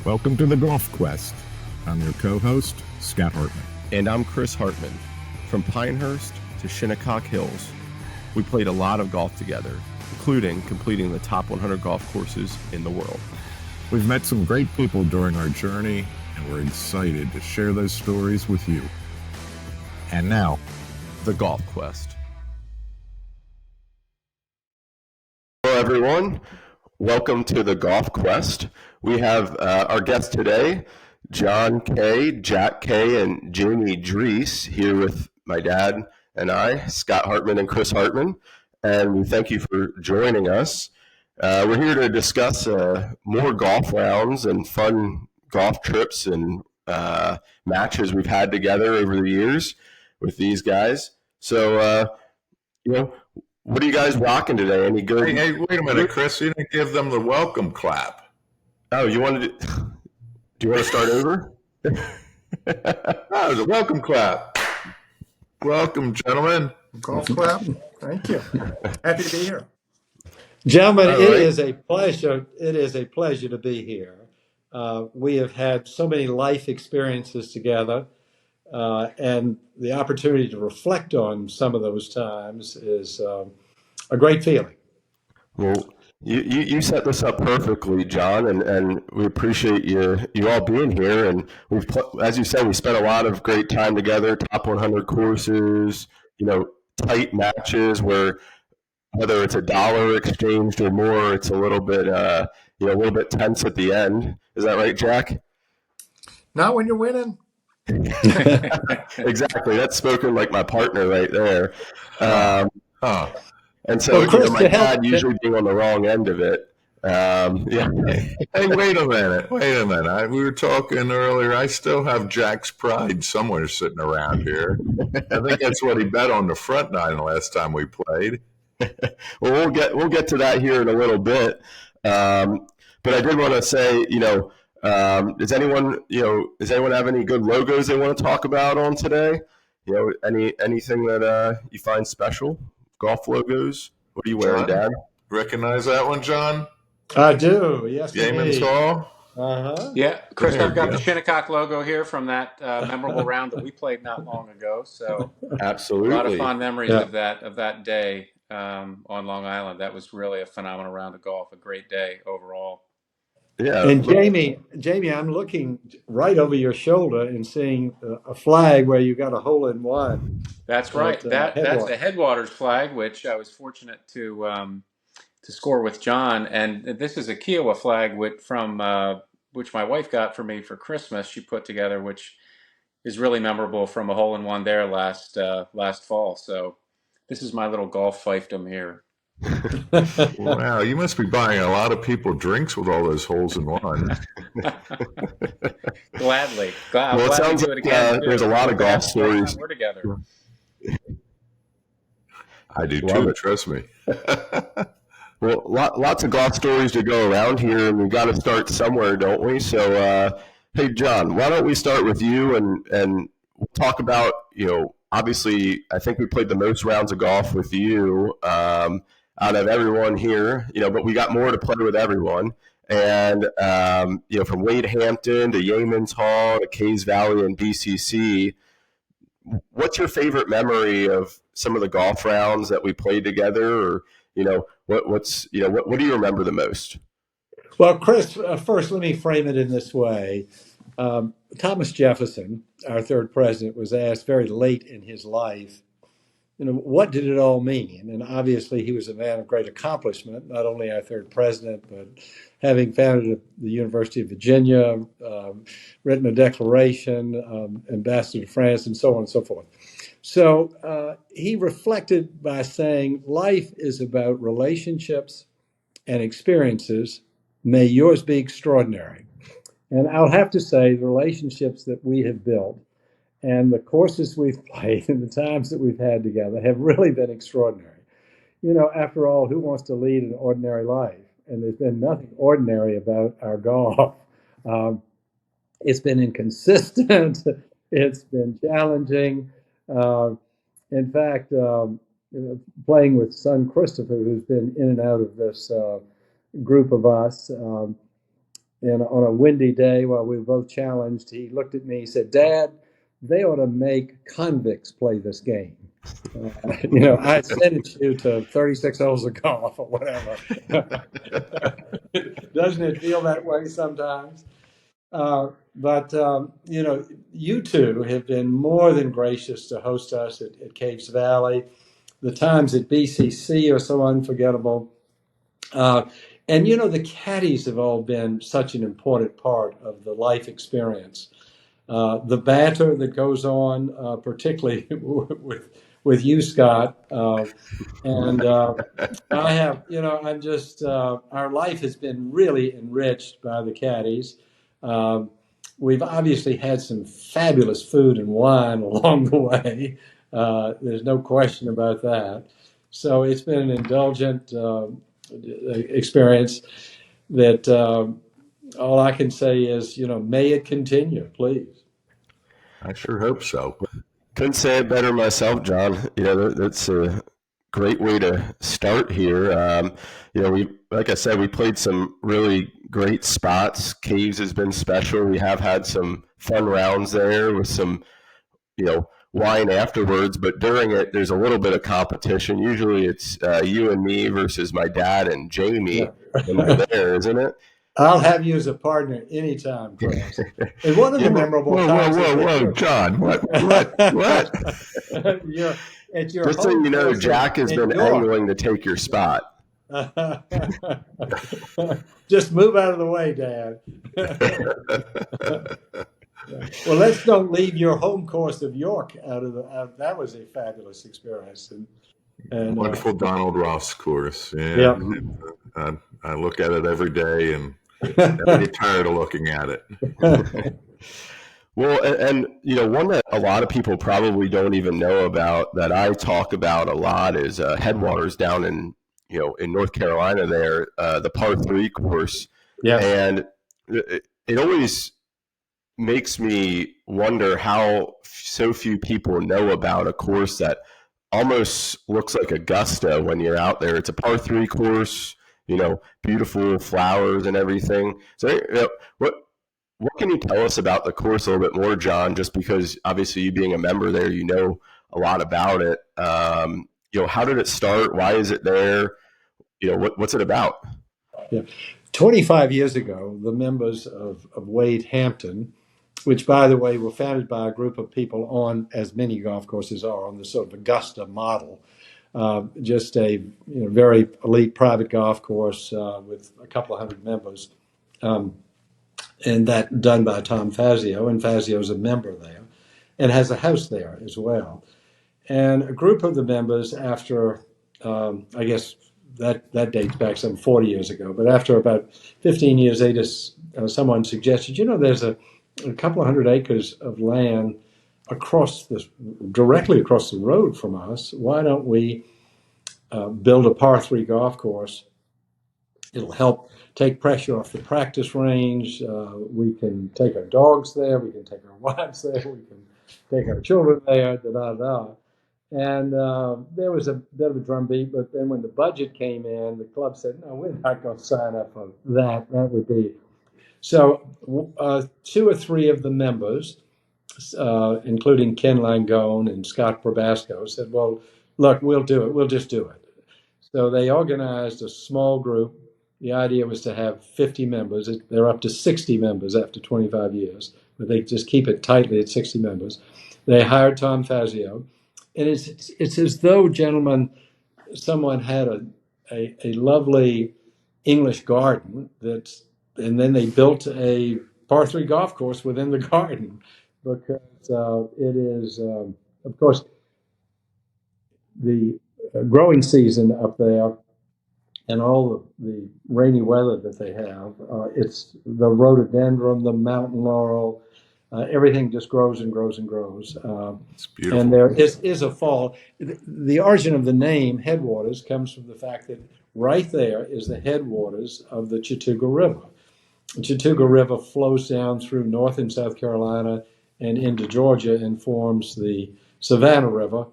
Welcome to the Golf Quest. I'm your co-host, Scott Hartman. And I'm Chris Hartman. From Pinehurst to Shinnecock Hills, we played a lot of golf together, including completing the top 100 golf courses in the world. We've met some great people during our journey, and we're excited to share those stories with you. And now, the Golf Quest. Hello, everyone. Welcome to the Golf Quest. We have our guests today, John K., Jack K., and Jamie Dreese, here with my dad and I, Scott Hartman and Chris Hartman. And we thank you for joining us. We're here to discuss more golf rounds and fun golf trips and matches we've had together over the years with these guys. So, what are you guys rocking today? Any good? Hey, wait a minute, Chris. You didn't give them the welcome clap. Oh, you wanted to? Do you want to start over? That was a welcome clap. Welcome, gentlemen. Golf clap. Thank you. Happy to be here. Gentlemen, All it right. is a pleasure. It is a pleasure to be here. We have had so many life experiences together, and the opportunity to reflect on some of those times is a great feeling. Well, you set this up perfectly, John, and we appreciate you all being here. And as you said, we spent a lot of great time together. Top 100 courses, tight matches where whether it's a dollar exchanged or more, it's a little bit tense at the end. Is that right, Jack? Not when you're winning. Exactly. That's spoken like my partner right there. And so, Well, Chris, my dad usually being on the wrong end of it. Yeah. Hey, wait a minute. We were talking earlier. I still have Jack's pride somewhere sitting around here. I think that's what he bet on the front nine last time we played. Well, we'll get to that here in a little bit. But I did want to say, does anyone have any good logos they want to talk about on today? Anything that you find special? Golf logos? What are you wearing, John? Dad? Recognize that one, John? I do, yes, Yeaman's indeed. Hall? Uh-huh. Yeah, Chris, There I've got you the go. Shinnecock logo here from that memorable round that we played not long ago. So Absolutely. a lot of fond memories Yeah. of that day on Long Island. That was really a phenomenal round of golf, a great day overall. Yeah. And Jamie, I'm looking right over your shoulder and seeing a flag where you got a hole-in-one. That's right. That's the Headwaters. Headwaters flag, which I was fortunate to score with John. And this is a Kiowa flag which my wife got for me for Christmas. She put together, which is really memorable from a hole-in-one there last fall. So this is my little golf fiefdom here. Wow, you must be buying a lot of people drinks with all those holes in one. Gladly. Well, it sounds do it again. there's a lot of golf stories. We're together. I do Love too, it. trust me. Well, lots of golf stories to go around here, and we've got to start somewhere, don't we? So, hey, John, why don't we start with you and we'll talk about, obviously, I think we played the most rounds of golf with you out of everyone here, but we got more to play with everyone. And, from Wade Hampton to Yeaman's Hall to Kays Valley and BCC, what's your favorite memory of some of the golf rounds that we played together? Or, what do you remember the most? Well, Chris, first let me frame it in this way. Thomas Jefferson, our third president, was asked very late in his life, what did it all mean? And obviously he was a man of great accomplishment, not only our third president, but having founded the University of Virginia, written a declaration, ambassador to France, and so on and so forth. So he reflected by saying, life is about relationships and experiences. May yours be extraordinary. And I'll have to say the relationships that we have built and the courses we've played and the times that we've had together have really been extraordinary. After all, who wants to lead an ordinary life? And there's been nothing ordinary about our golf. It's been inconsistent. It's been challenging. In fact, playing with son Christopher, who's been in and out of this group of us, And on a windy day, while we were both challenged, he looked at me. He said, "Dad, they ought to make convicts play this game." I sentenced you to 36 holes of golf or whatever. Doesn't it feel that way sometimes? But you two have been more than gracious to host us at Caves Valley. The times at BCC are so unforgettable. The caddies have all been such an important part of the life experience. The banter that goes on, particularly with you, Scott, and I have, I'm just, our life has been really enriched by the caddies. We've obviously had some fabulous food and wine along the way. There's no question about that. So it's been an indulgent experience that all I can say is, may it continue, please. I sure hope so. Couldn't say it better myself, John. That's a great way to start here. Like I said, we played some really great spots. Caves has been special. We have had some fun rounds there with some, wine afterwards, but during it, there's a little bit of competition. Usually it's you and me versus my dad and Jamie when we're there, isn't it? I'll have you as a partner anytime, Chris. And one of the memorable times. Whoa, John! What? At your Just so you know, Jack has been angling to take your spot. Just move out of the way, Dad. Well, let's don't leave your home course of York out of the. That was a fabulous experience, and wonderful Donald Ross course. Yeah. I look at it every day and never get tired of looking at it. Well, and one that a lot of people probably don't even know about that I talk about a lot is Headwaters down in North Carolina. There, the par 3 course. Yeah. And it always makes me wonder how so few people know about a course that almost looks like Augusta when you're out there. It's a par 3 course, beautiful flowers and everything. So what can you tell us about the course a little bit more, John, just because obviously you being a member there, you know a lot about it. How did it start? Why is it there? What's it about? Yeah. 25 years ago, the members of Wade Hampton, which, by the way, were founded by a group of people on, as many golf courses are, on the sort of Augusta model, just a very elite private golf course with a couple of hundred members, and that done by Tom Fazio, and Fazio's a member there, and has a house there as well. And a group of the members, after, I guess that dates back some 40 years ago, but after about 15 years, someone suggested, there's a couple of hundred acres of land directly across the road from us. Why don't we build a par 3 golf course? It'll help take pressure off the practice range. We can take our dogs there. We can take our wives there. We can take our children there. And there was a bit of a drumbeat, but then when the budget came in, the club said, "No, we're not going to sign up for that. That would be." So 2 or 3 of the members, including Ken Langone and Scott Probasco, said, "Well, look, we'll do it. We'll just do it." So they organized a small group. The idea was to have 50 members. They're up to 60 members after 25 years, but they just keep it tightly at 60 members. They hired Tom Fazio. And it's as though, gentlemen, someone had a lovely English garden and then they built a par 3 golf course within the garden, because it is, of course, the growing season up there and all the rainy weather that they have. It's the rhododendron, the mountain laurel. Everything just grows and grows and grows. It's beautiful. And there is a fall. The origin of the name Headwaters comes from the fact that right there is the headwaters of the Chattooga River. The Chattooga River flows down through North and South Carolina and into Georgia and forms the Savannah River,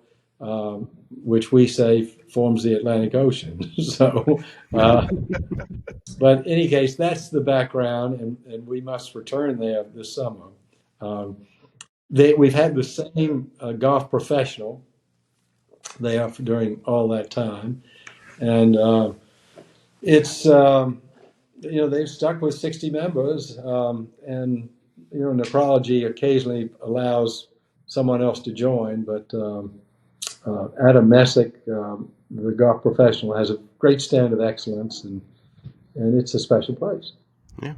which we say forms the Atlantic Ocean. So, but in any case, that's the background, and we must return there this summer. We've had the same golf professional there during all that time, and it's they've stuck with 60 members, and nephrology occasionally allows someone else to join, but Adam Messick, the golf professional, has a great stand of excellence, and it's a special place. Yeah.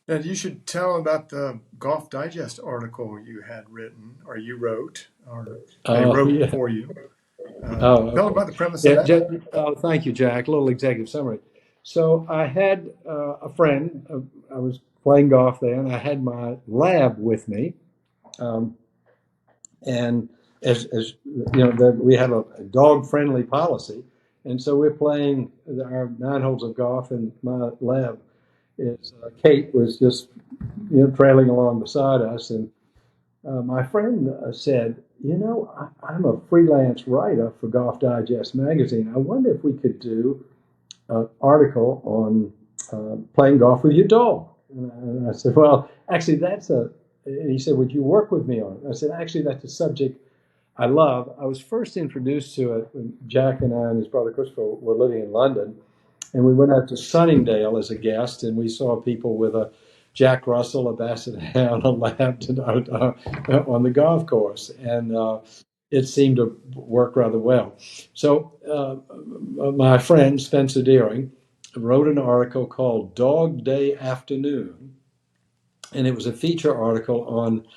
And you should tell about the Golf Digest article you had written, or you wrote, or they wrote for you. Tell about the premise of that. Thank you, Jack. A little executive summary. So I had a friend. I was playing golf there, and I had my lab with me. And as we have a dog-friendly policy, and so we're playing our 9 holes of golf, and my lab is Kate was just trailing along beside us, and my friend said, I'm a freelance writer for Golf Digest magazine. I wonder if we could do an article on playing golf with your dog. And I said, well, actually, and he said, would you work with me on it? I said, actually, that's a subject I love. I was first introduced to it when Jack and I and his brother Christopher were living in London. And we went out to Sunningdale as a guest, and we saw people with a Jack Russell, a Basset Hound, a Lambton on the golf course. And it seemed to work rather well. So my friend, Spencer Deering, wrote an article called Dog Day Afternoon. And it was a feature article on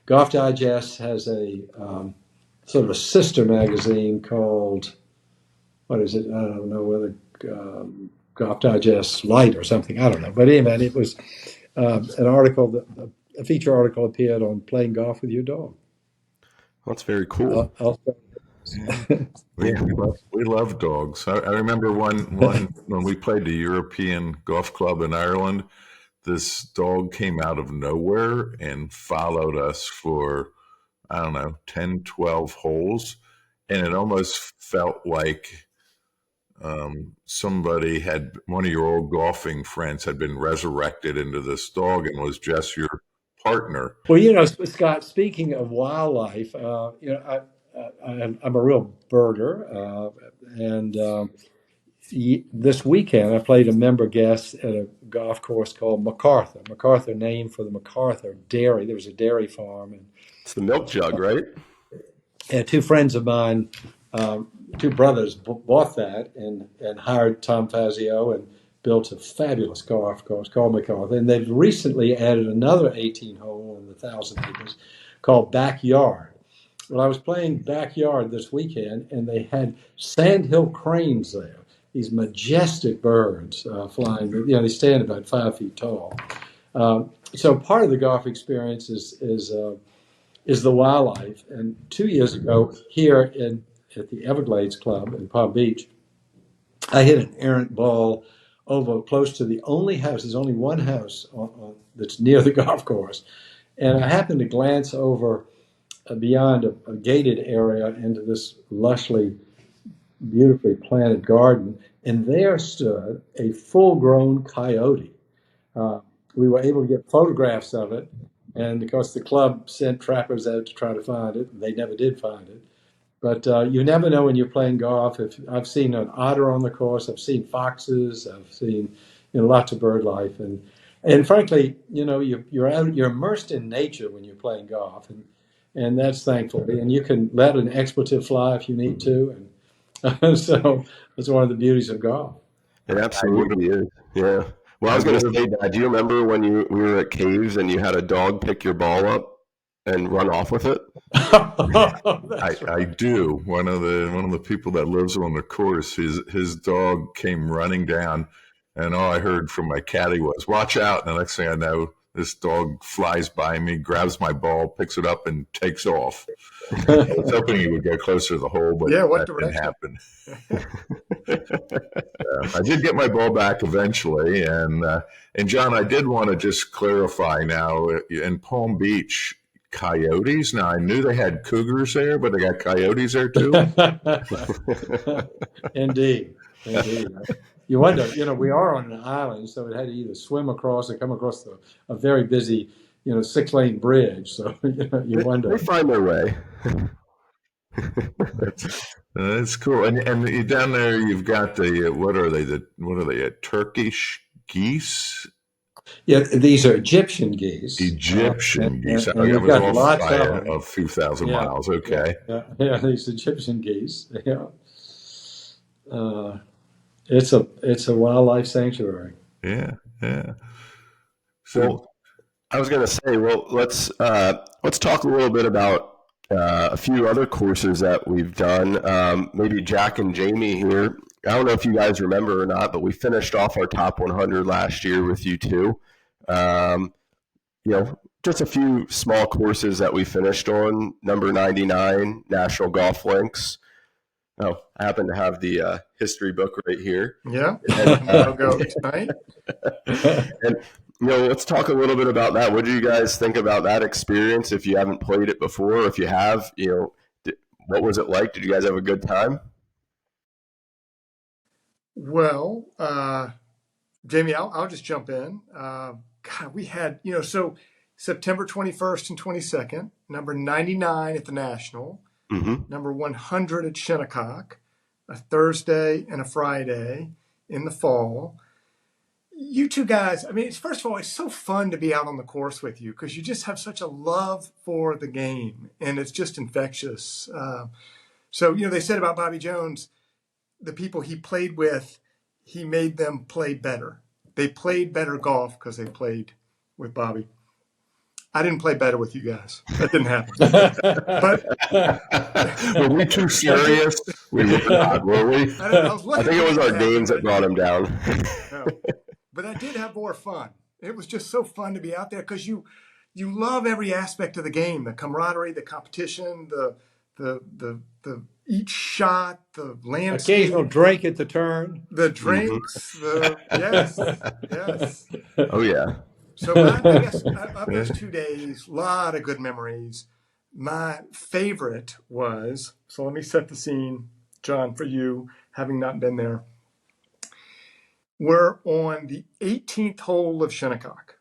Golf Digest has a sort of a sister magazine called, what is it? I don't know whether Golf Digest Light or something. I don't know. But anyway, it was an article, a feature article appeared on playing golf with your dog. That's very cool. We love dogs. I remember one when we played the European Golf Club in Ireland, this dog came out of nowhere and followed us for, 10, 12 holes. And it almost felt like one of your old golfing friends had been resurrected into this dog and was just your partner. Well, Scott, speaking of wildlife, I'm a real birder, and this weekend I played a member guest at a golf course called MacArthur named for the MacArthur dairy. There was a dairy farm, and it's the milk jug, right? And 2 friends of mine, 2 brothers, bought that and hired Tom Fazio and built a fabulous golf course called MacArthur. And they've recently added another 18-hole in the 1,000 acres called Backyard. Well, I was playing Backyard this weekend, and they had sandhill cranes there, these majestic birds flying. They stand about 5 feet tall. So part of the golf experience is the wildlife. And 2 years ago, here at the Everglades Club in Palm Beach, I hit an errant ball over close to the only house. There's only one house that's near the golf course. And I happened to glance over beyond a gated area into this lushly, beautifully planted garden. And there stood a full-grown coyote. We were able to get photographs of it. And of course, the club sent trappers out to try to find it. They never did find it. But you never know when you're playing golf. I've seen an otter on the course. I've seen foxes. I've seen lots of bird life. And frankly, you're immersed in nature when you're playing golf, and that's thankfully. And you can let an expletive fly if you need to. And so that's one of the beauties of golf. It absolutely is. Yeah. Well, I was going to say, Dad, do you remember when we were at Caves and you had a dog pick your ball up and run off with it? I do. One of the people that lives on the course, his dog came running down, and all I heard from my caddy was, "Watch out!" And the next thing I know, this dog flies by me, grabs my ball, picks it up, and takes off. I was hoping he would get closer to the hole, but that didn't happen. I did get my ball back eventually, and John, I did want to just clarify now, in Palm Beach, coyotes. Now, I knew they had cougars there, but they got coyotes there too. Indeed. You wonder, we are on an island, so it had to either swim across or come across a very busy, 6-lane bridge. So, you wonder. They find their way. That's cool. And down there, you've got what are they? Turkish geese? Yeah, these are Egyptian geese. Egyptian geese. And we've got lots of them. A few thousand miles. Okay. Yeah, these Egyptian geese. Yeah. It's a wildlife sanctuary. Yeah. So, well, I was going to say, let's talk a little bit about a few other courses that we've done. Maybe Jack and Jamie here. I don't know if you guys remember or not, but we finished off our top 100 last year with you two. Just a few small courses that we finished on. Number 99, National Golf Links. Oh, I happen to have the history book right here. Yeah, I'll go tonight. And let's talk a little bit about that. What do you guys think about that experience? If you haven't played it before, or if you have, what was it like? Did you guys have a good time? Well, Jamie, I'll just jump in. God, we had, so September 21st and 22nd, number 99 at the National, number 100 at Shinnecock, a Thursday and a Friday in the fall. You two guys, first of all, it's so fun to be out on the course with you because you just have such a love for the game and it's just infectious. So, they said about Bobby Jones, the people he played with, he made them play better. They played better golf because they played with Bobby. I didn't play better with you guys. That didn't happen. But were we too serious? We were not, were we? I think it was our games that brought him down. No. But I did have more fun. It was just so fun to be out there because you love every aspect of the game, the camaraderie, the competition, the each shot, the landscape. Occasional drink at the turn. The drinks, yes. Oh, yeah. So I guess of those 2 days, a lot of good memories. My favorite was, so let me set the scene, John, for you, having not been there. We're on the 18th hole of Shinnecock,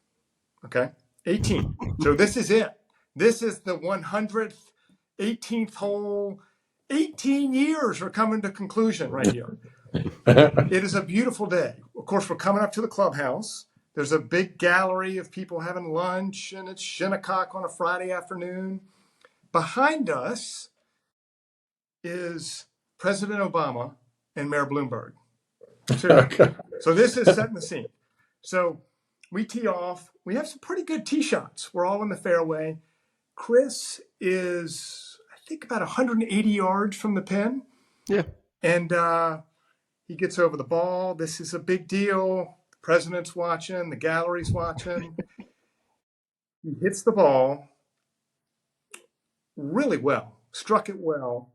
okay? 18. So this is it. This is the 100th, 18th hole. 18 years are coming to conclusion right here. It is a beautiful day. Of course, we're coming up to the clubhouse. There's a big gallery of people having lunch, and it's Shinnecock on a Friday afternoon. Behind us is President Obama and Mayor Bloomberg. So this is setting the scene. So we tee off. We have some pretty good tee shots. We're all in the fairway. Chris is, I think, about 180 yards from the pin. Yeah. And he gets over the ball. This is a big deal. The president's watching. The gallery's watching. He hits the ball really well. Struck it well.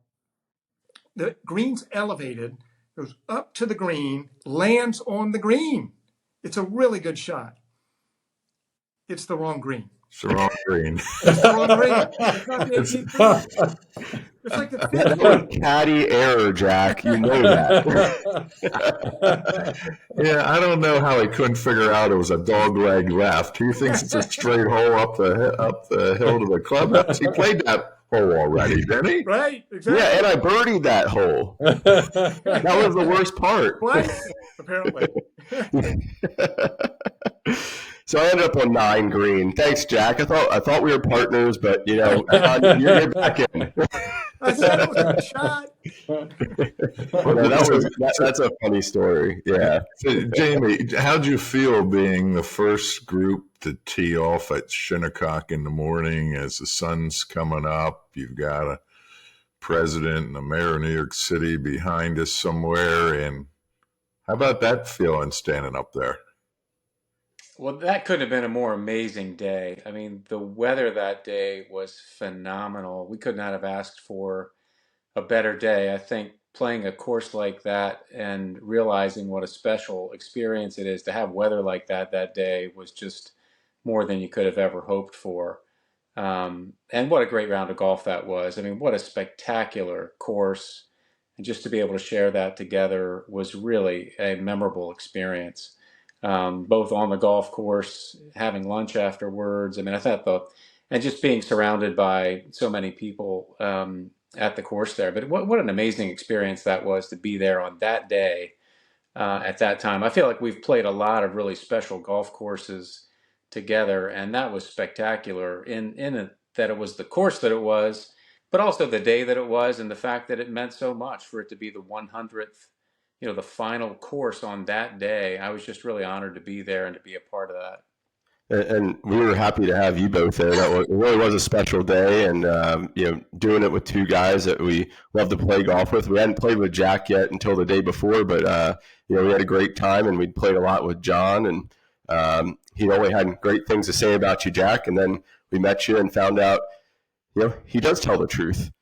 The green's elevated. Goes up to the green. Lands on the green. It's a really good shot. It's the wrong green. It's the wrong green. It's the wrong green. It's not the 18th green. It's like the fifth green. Caddy error, Jack. You know that. Yeah, I don't know how he couldn't figure out it was a dog leg left. He thinks it's a straight hole up the hill to the clubhouse. He played that hole already, didn't he? Right, exactly. Yeah, and I birdied that hole. That was the worst part. Twice, apparently. So I ended up on 9 green. Thanks, Jack. I thought we were partners, but you're back in. I said it was a shot. That's a funny story. Yeah. So, Jamie, how'd you feel being the first group to tee off at Shinnecock in the morning as the sun's coming up? You've got a president and a mayor of New York City behind us somewhere. And how about that feeling standing up there? Well, that couldn't have been a more amazing day. I mean, the weather that day was phenomenal. We could not have asked for a better day. I think playing a course like that and realizing what a special experience it is to have weather like that day was just more than you could have ever hoped for. And what a great round of golf that was. I mean, what a spectacular course. And just to be able to share that together was really a memorable experience, both on the golf course, having lunch afterwards. I mean, and just being surrounded by so many people at the course there. But what an amazing experience that was to be there on that day at that time. I feel like we've played a lot of really special golf courses together, and that was spectacular that it was the course that it was, but also the day that it was, and the fact that it meant so much for it to be the 100th, the final course on that day. I was just really honored to be there and to be a part of that. And we were happy to have you both there. It really was a special day, and doing it with two guys that we love to play golf with. We hadn't played with Jack yet until the day before, but we had a great time, and we'd played a lot with John, and he only had great things to say about you, Jack. And then we met you and found out, he does tell the truth.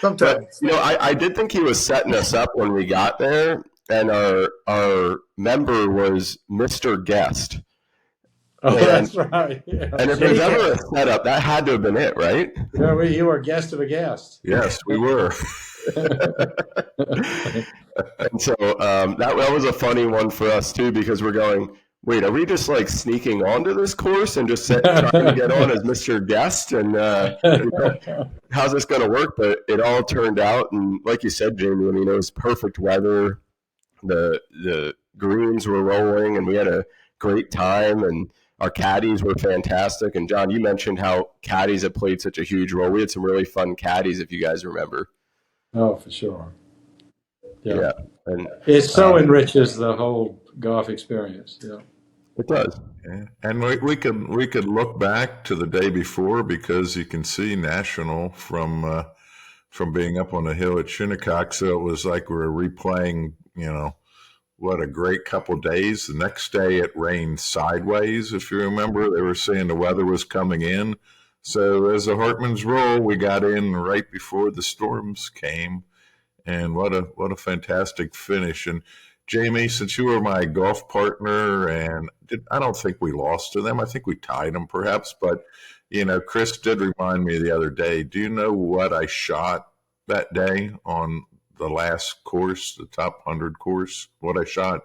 Sometimes. But, I did think he was setting us up when we got there. And our member was Mr. Guest. Oh, that's right. Yeah. And if there's ever a setup, that had to have been it, right? Yeah, you were a guest of a guest. Yes, we were. And so that was a funny one for us, too, because we're going, wait, are we just like sneaking onto this course and just trying to get on as Mr. Guest? And how's this going to work? But it all turned out. And like you said, Jamie, it was perfect weather. The greens were rolling, and we had a great time, and our caddies were fantastic. And John, you mentioned how caddies have played such a huge role. We had some really fun caddies, if you guys remember. Oh, for sure. Yeah. And it so enriches the whole golf experience. Yeah, it does. Yeah. And we could look back to the day before, because you can see National from being up on the hill at Shinnecock. So it was like we were replaying, what a great couple of days. The next day it rained sideways, if you remember. They were saying the weather was coming in. So as the Hartman's roll, we got in right before the storms came. And what a fantastic finish. And Jamie, since you were my golf partner, and I don't think we lost to them. I think we tied them perhaps. But, Chris did remind me the other day, do you know what I shot that day on the last course, the top 100 course, what I shot?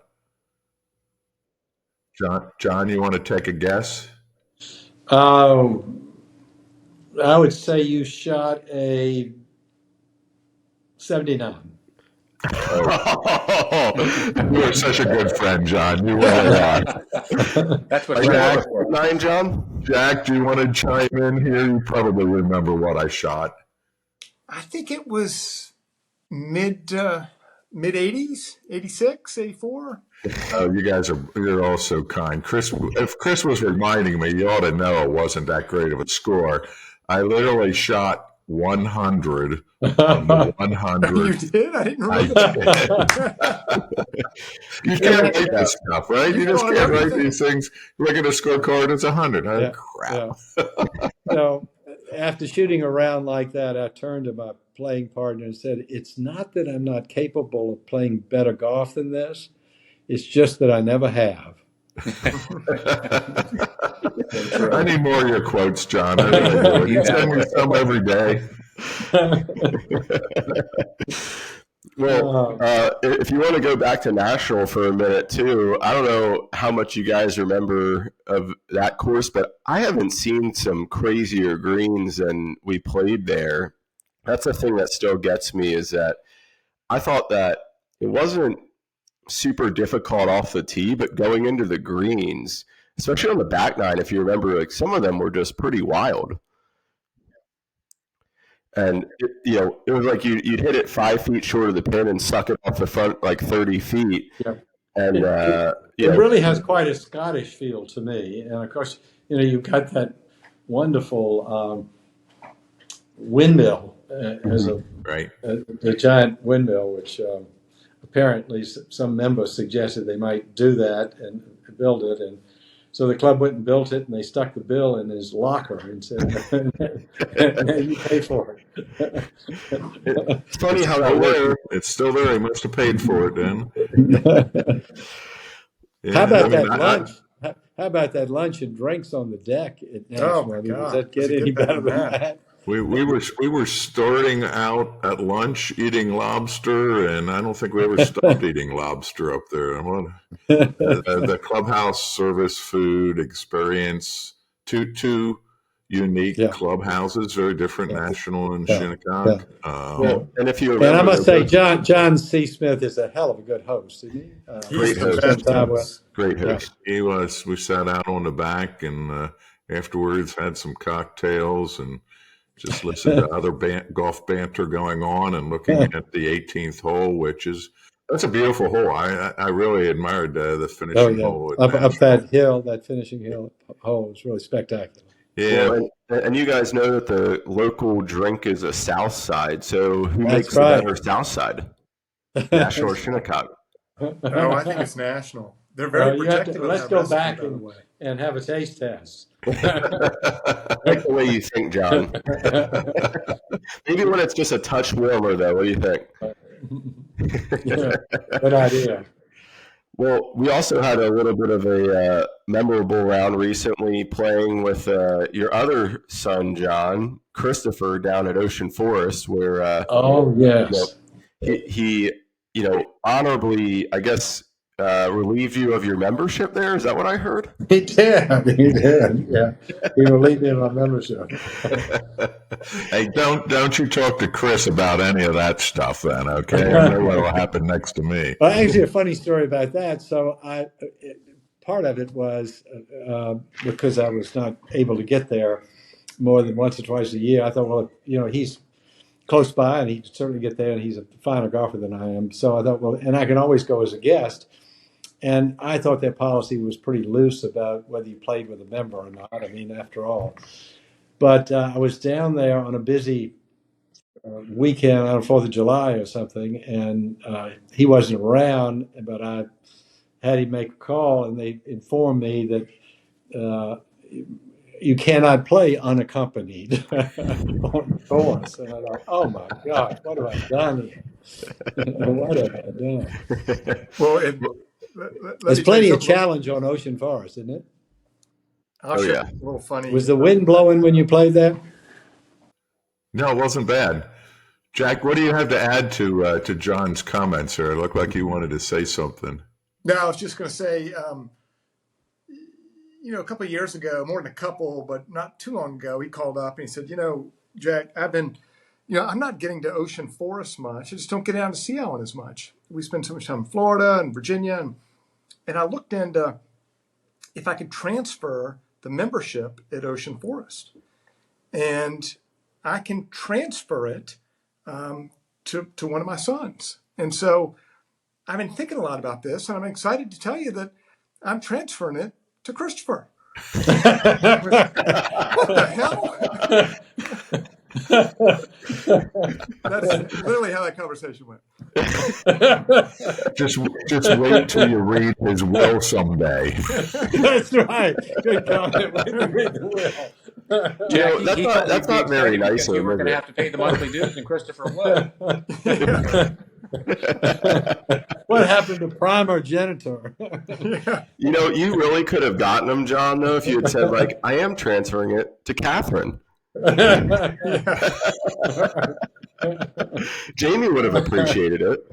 John, you want to take a guess? I would say you shot a 79. Oh, you are such a good friend, John. You were That's what Jack, 9, John? Jack, do you want to chime in here? You probably remember what I shot. I think it was mid 80s, 86, 84. Oh, you're all so kind. Chris, if Chris was reminding me, you ought to know it wasn't that great of a score. I literally shot 100 on the 100. You did? I didn't remember that. You can't write this stuff, right? You just can't write these things. Look at a scorecard, it's 100. Oh, crap. Yeah. After shooting around like that, I turned to my playing partner and said, it's not that I'm not capable of playing better golf than this. It's just that I never have. I need more of your quotes, John. I really do. You send me some every day. Well, if you want to go back to National for a minute too, I don't know how much you guys remember of that course, but I haven't seen some crazier greens than we played there. That's the thing that still gets me, is that I thought that it wasn't super difficult off the tee, but going into the greens, especially on the back nine, if you remember, like some of them were just pretty wild. And it was like you'd hit it 5 feet short of the pin and suck it off the front like 30 feet. Yeah. And it really has quite a Scottish feel to me. And of course, you've got that wonderful windmill as a giant windmill, which apparently some members suggested they might do that and build it. And so the club went and built it, and they stuck the bill in his locker and said, you pay for it. It's funny how that works. It's still there. He must have paid for it then. How about that lunch? how about that lunch and drinks on the deck at Oh National? my I mean, does God. that get any better than that? We were starting out at lunch eating lobster, and I don't think we ever stopped eating lobster up there. The clubhouse service food experience, two unique Yeah. clubhouses, very different, Yeah. National and Yeah. Shinnecock. Well, and if you And I remember, must say, John C. Smith is a hell of a good host, isn't he? He's Great the host. best host. great Yeah. host. He was. We sat out on the back, and afterwards had some cocktails and just listened to other golf banter going on and looking at the 18th hole, that's a beautiful hole. I really admired the finishing hole. Up that hill, that finishing hill hole was really spectacular. Yeah. Well, and you guys know that the local drink is a South Side. So who That's makes right. the better South Side, National or Shinnecock? Oh, I think it's National. They're very protective of let's that go recipe, back by the way. and have a taste test. I like the way you think, John. Maybe when it's just a touch warmer, though. What do you think? Yeah, good idea. Well, we also had a little bit of a memorable round recently playing with your other son, John, Christopher, down at Ocean Forest, where Oh, yes. he honorably, I guess, relieved you of your membership there. Is that what I heard? He did. Yeah. He relieved me of my membership. Hey, don't you talk to Chris about any of that stuff then, okay? I know what'll happen next to me. Well, actually, a funny story about that. So part of it was because I was not able to get there more than once or twice a year. I thought, well, he's close by and he can certainly get there, and he's a finer golfer than I am. So I thought, well, and I can always go as a guest. And I thought their policy was pretty loose about whether you played with a member or not. I mean, after all. But I was down there on a busy weekend on 4th of July or something, and he wasn't around, but I had him make a call, and they informed me that you cannot play unaccompanied on the course. And I thought, oh my gosh, what have I done here? What have I done? Well, There's plenty of challenge on Ocean Forest, isn't it? I'll share a little funny. Was the wind blowing when you played there? No, it wasn't bad. Jack, what do you have to add to John's comments here? It looked like you wanted to say something. No, I was just going to say, a couple of years ago, more than a couple, but not too long ago, he called up and he said, Jack, I'm not getting to Ocean Forest much. I just don't get down to Sea Island as much. We spend so much time in Florida and Virginia. And I looked into if I could transfer the membership at Ocean Forest. And I can transfer it to one of my sons. And so I've been thinking a lot about this, and I'm excited to tell you that I'm transferring it to Christopher. What the hell? That's literally how that conversation went. Just wait till you read his will someday. That's right. Good comment. Read the will. Jack, that's not very nice of You him, were is going to it? have to pay the monthly dues, and Christopher would. What happened to primogenitor? You really could have gotten him, John, though, if you had said, like, I am transferring it to Catherine. Jamie would have appreciated it.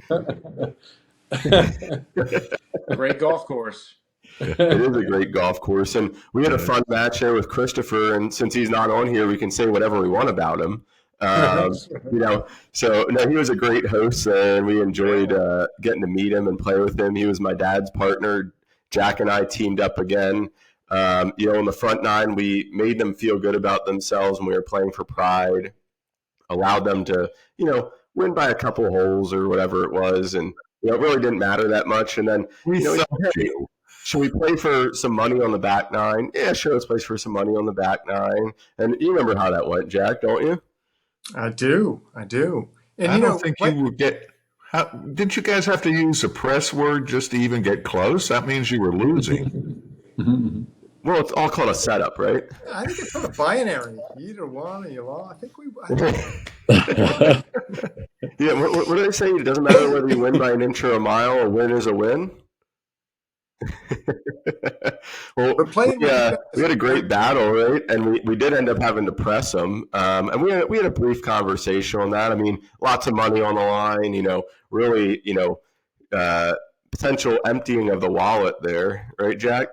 Great golf course. It is a great golf course, and we had a fun match there with Christopher. And since he's not on here, we can say whatever we want about him. So no, he was a great host there, and we enjoyed getting to meet him and play with him. He was my dad's partner. Jack and I teamed up again. In the front nine, we made them feel good about themselves when we were playing for pride. Allowed them to, win by a couple holes or whatever it was, and it really didn't matter that much. And then should we play for some money on the back nine? Yeah, sure, let's play for some money on the back nine. And you remember how that went, Jack, don't you? I do. And I don't think you would get. Didn't you guys have to use a press word just to even get close? That means you were losing. Well, it's all called a setup, right? I think it's sort of binary. You either won or you lost. Yeah, what do they say? It doesn't matter whether you win by an inch or a mile, a win is a win. Well, But playing with you guys, we had a great battle, right? And we did end up having to press them. And we had a brief conversation on that. I mean, lots of money on the line, really, potential emptying of the wallet there, right, Jack?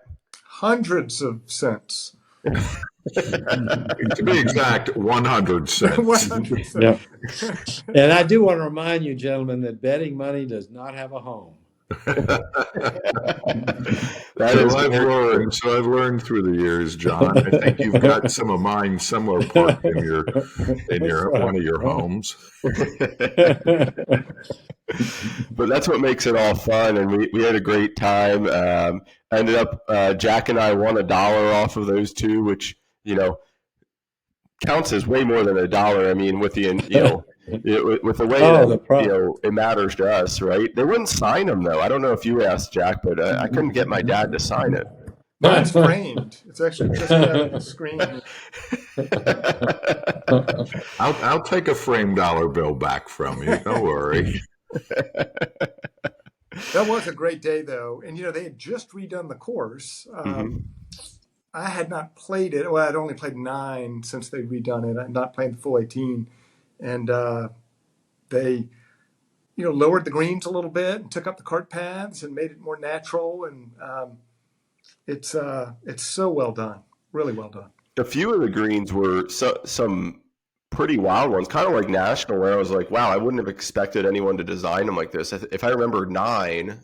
hundreds of cents. To be exact, 100 cents. 100 Yeah. cents. And I do want to remind you, gentlemen, that betting money does not have a home. So I've learned through the years, John. I think you've got some of mine somewhere parked in your one of your homes. But that's what makes it all fun, and we had a great time. Ended up Jack and I won $1 off of those two, which counts as way more than $1. I mean, with the with the way that it matters to us, right? They wouldn't sign them though. I don't know if you asked Jack, but I couldn't get my dad to sign it. Mine's framed. It's actually just out of the screen. I'll take a framed dollar bill back from you. Don't worry. That was a great day, though. And, they had just redone the course. I had not played it. Well, I'd only played 9 since they'd redone it. I'd not played the full 18. And they, lowered the greens a little bit and took up the cart paths and made it more natural. And it's so well done. Really well done. A few of the greens were some pretty wild ones, kind of like National, where I was like, wow, I wouldn't have expected anyone to design them like this. If I remember 9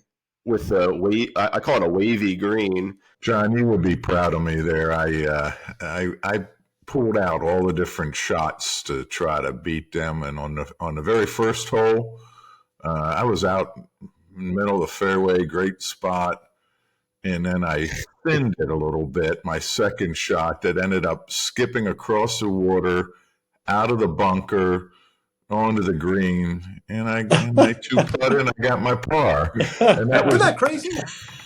with I call it a wavy green. John, you would be proud of me there. I pulled out all the different shots to try to beat them, and on the very first hole, I was out in the middle of the fairway, great spot, and then I thinned it a little bit. My second shot that ended up skipping across the water, out of the bunker, onto the green, and I two putt and I got my par. And Isn't that crazy?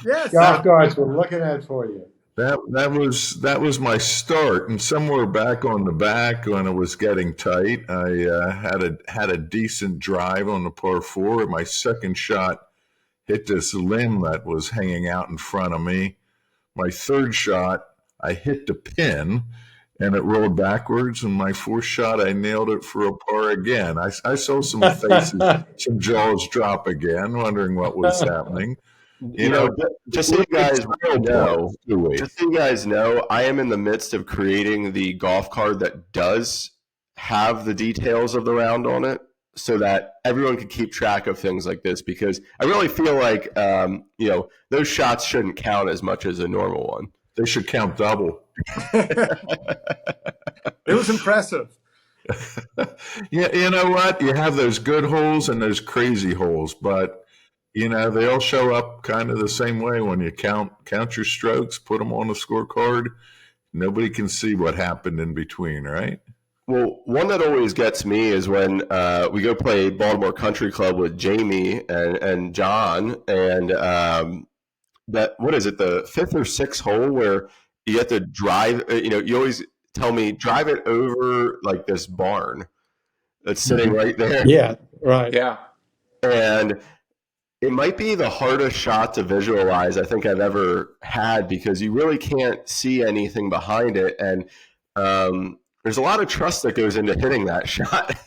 Yes. Golf guards were looking at it for you. That was my start, and somewhere back on the back when it was getting tight, I had a decent drive on the par 4. My second shot hit this limb that was hanging out in front of me. My third shot, I hit the pin, and it rolled backwards. And my fourth shot, I nailed it for a par again. I saw some faces, some jaws drop again, wondering what was happening. Just so you guys know, I am in the midst of creating the golf card that does have the details of the round on it, so that everyone can keep track of things like this, because I really feel like those shots shouldn't count as much as a normal one. They should count double. It was impressive. Yeah, you know what? You have those good holes and those crazy holes, but they all show up kind of the same way when you count your strokes, put them on the scorecard. Nobody can see what happened in between, right? Well, one that always gets me is when we go play Baltimore Country Club with Jamie and John, and what is it, the 5th or 6th hole where you have to drive, you always tell me, drive it over like this barn that's sitting right there. Yeah, right. Yeah. And it might be the hardest shot to visualize I think I've ever had, because you really can't see anything behind it. And there's a lot of trust that goes into hitting that shot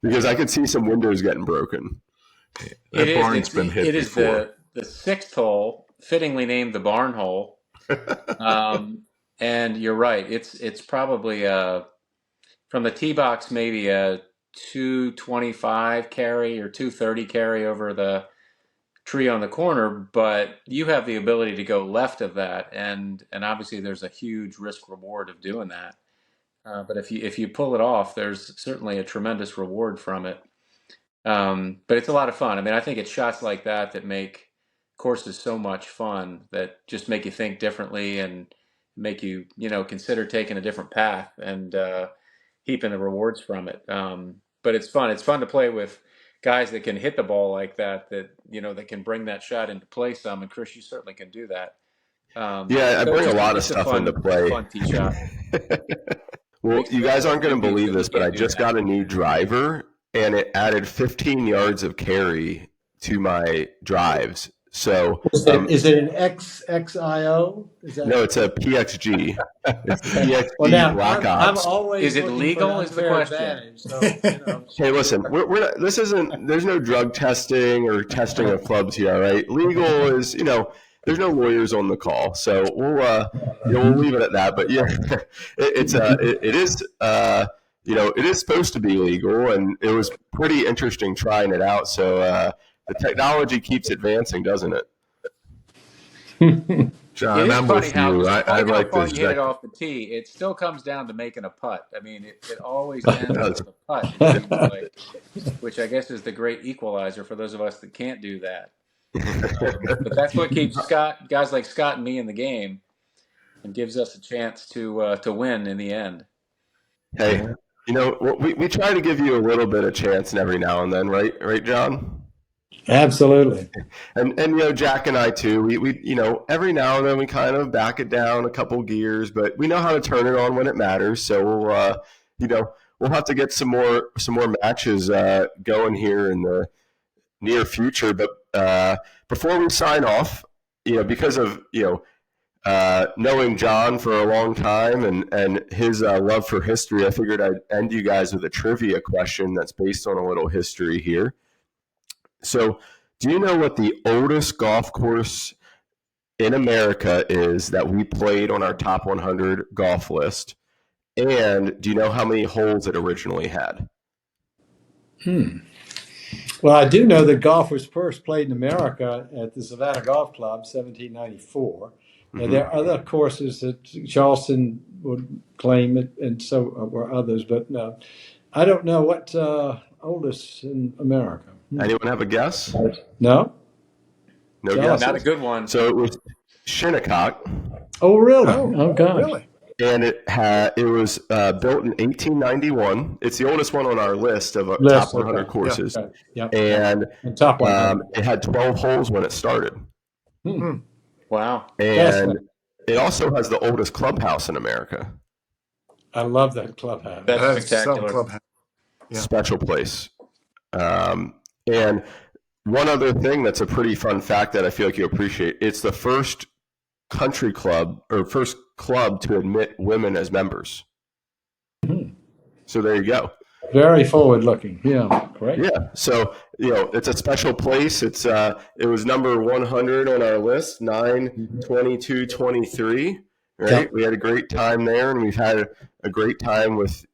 because I could see some windows getting broken. That barn's been hit before. The 6th hole, fittingly named the barn hole. And you're right. It's probably from the tee box, maybe a 225 carry or 230 carry over the tree on the corner, but you have the ability to go left of that, and obviously there's a huge risk reward of doing that. But if you pull it off, there's certainly a tremendous reward from it. But it's a lot of fun. I mean, I think it's shots like that make courses so much fun, that just make you think differently and make you consider taking a different path and heaping the rewards from it. But it's fun. It's fun to play with guys that can hit the ball like that that can bring that shot into play some. And Chris, you certainly can do that. I bring a lot of stuff into play. Fun tee shot. Well, you guys aren't going to believe this, but I just got a new driver, and it added 15 yards of carry to my drives. So Is it an XIO? Is that no, it's a PXG. It's well? PXG Now Black I'm Ops. always Is it looking legal for an is the unfair question. advantage. So, Hey, listen, we're not, this isn't, there's no drug testing or testing of clubs here, all right? Legal is, there's no lawyers on the call, so we'll leave it at that. But yeah, it is, it is supposed to be legal, and it was pretty interesting trying it out. So the technology keeps advancing, doesn't it? John, It is I'm funny with how, you. despite I how like far this. you hit it off the tee, it still comes down to making a putt. I mean, it always ends with a putt, it seems like, which I guess is the great equalizer for those of us that can't do that. But that's what keeps guys like Scott and me in the game, and gives us a chance to win in the end. Hey, we try to give you a little bit of chance every now and then, right, John? absolutely. And Jack and I too. We every now and then we kind of back it down a couple gears, but we know how to turn it on when it matters. So we'll have to get some more matches going here in the near future. But before we sign off, because of knowing John for a long time and his love for history, I figured I'd end you guys with a trivia question that's based on a little history here. So, do you know what the oldest golf course in America is that we played on our top 100 golf list? And do you know how many holes it originally had? Well, I do know that golf was first played in America at the Savannah Golf Club, 1794. And there are other courses that Charleston would claim it, and so were others. But I don't know what oldest in America. Anyone have a guess? No? No Tell us. guesses. Not a good one. So it was Shinnecock, Oh, really? Oh, gosh. really? and it was built in 1891. It's the oldest one on our list of top 100 courses. Okay. Yep. And top 100. it had 12 holes when it started. Wow. And it also has the oldest clubhouse in America. I love that clubhouse. That's spectacular. Clubhouse. Yeah. Special place. And one other thing that's a pretty fun fact that I feel like you appreciate, it's the first country club or first club to admit women as members. So there you go. Very forward looking. Yeah, great. Yeah. So, it's a special place. It was number 100 on our list, 9/22/23. Right. Yep. We had a great time there, and we've had a great time with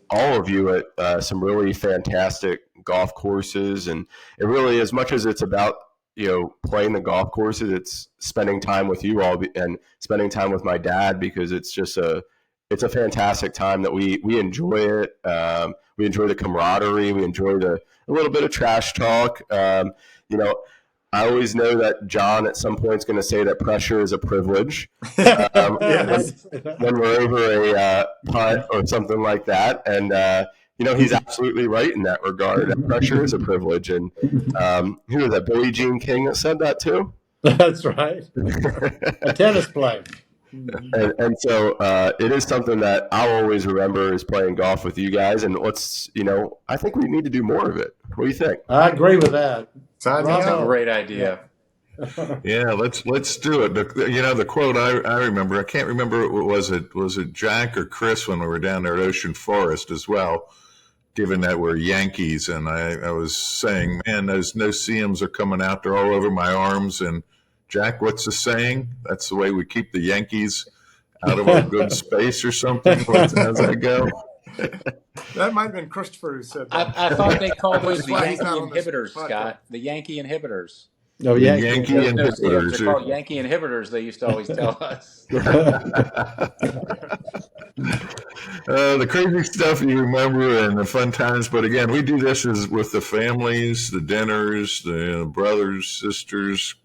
all of you at some really fantastic golf courses. And it really, as much as it's about, playing the golf courses, it's spending time with you all and spending time with my dad, because it's just it's a fantastic time that we enjoy it. We enjoy the camaraderie. We enjoy a little bit of trash talk. I always know that John at some point is going to say that pressure is a privilege when we're over a putt or something like that. And, he's absolutely right in that regard. That pressure is a privilege. And who was that, Billie Jean King that said that too? That's right. A tennis player. And so it is something that I'll always remember is playing golf with you guys. And I think we need to do more of it. What do you think? I agree with that. Sign me That's a up. great idea. Yeah, let's do it. The quote I remember, I can't remember, was it Jack or Chris when we were down there at Ocean Forest as well, given that we're Yankees. And I was saying, man, those no-see-ums are coming out. They're all over my arms. And Jack, what's the saying? That's the way we keep the Yankees out of our good space or something. How's that go? That might have been Christopher who said that. I thought they called those That's the why he's Yankee not on this inhibitors, podcast. Scott. The Yankee inhibitors. Oh, The yeah. Yankee Those no-see-ums inhibitors. are called Yankee inhibitors, they used to always tell us. The crazy stuff you remember and the fun times. But again, we do this with the families, the dinners, the brothers, sisters,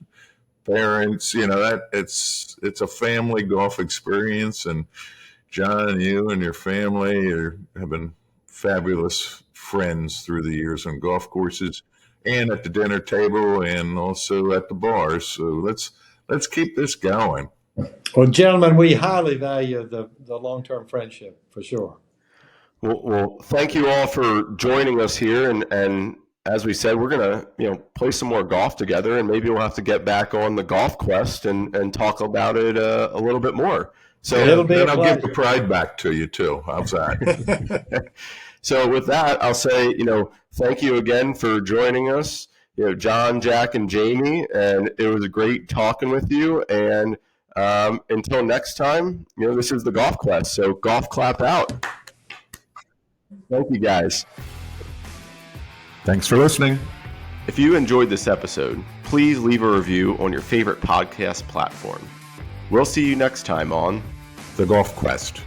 parents. It's a family golf experience. And John, you and your family have been fabulous friends through the years on golf courses and at the dinner table and also at the bars. So let's keep this going. Well, gentlemen, we highly value the long-term friendship for sure. Well, thank you all for joining us here and as we said, we're gonna play some more golf together, and maybe we'll have to get back on the golf quest and talk about it a little bit more. So It'll be then a I'll pleasure. give the pride back to you too. How's that? So with that, I'll say, thank you again for joining us, John, Jack, and Jamie, and it was great talking with you. And until next time, this is the Golf Quest. So golf clap out. Thank you, guys. Thanks for listening. If you enjoyed this episode, please leave a review on your favorite podcast platform. We'll see you next time on The Golf Quest.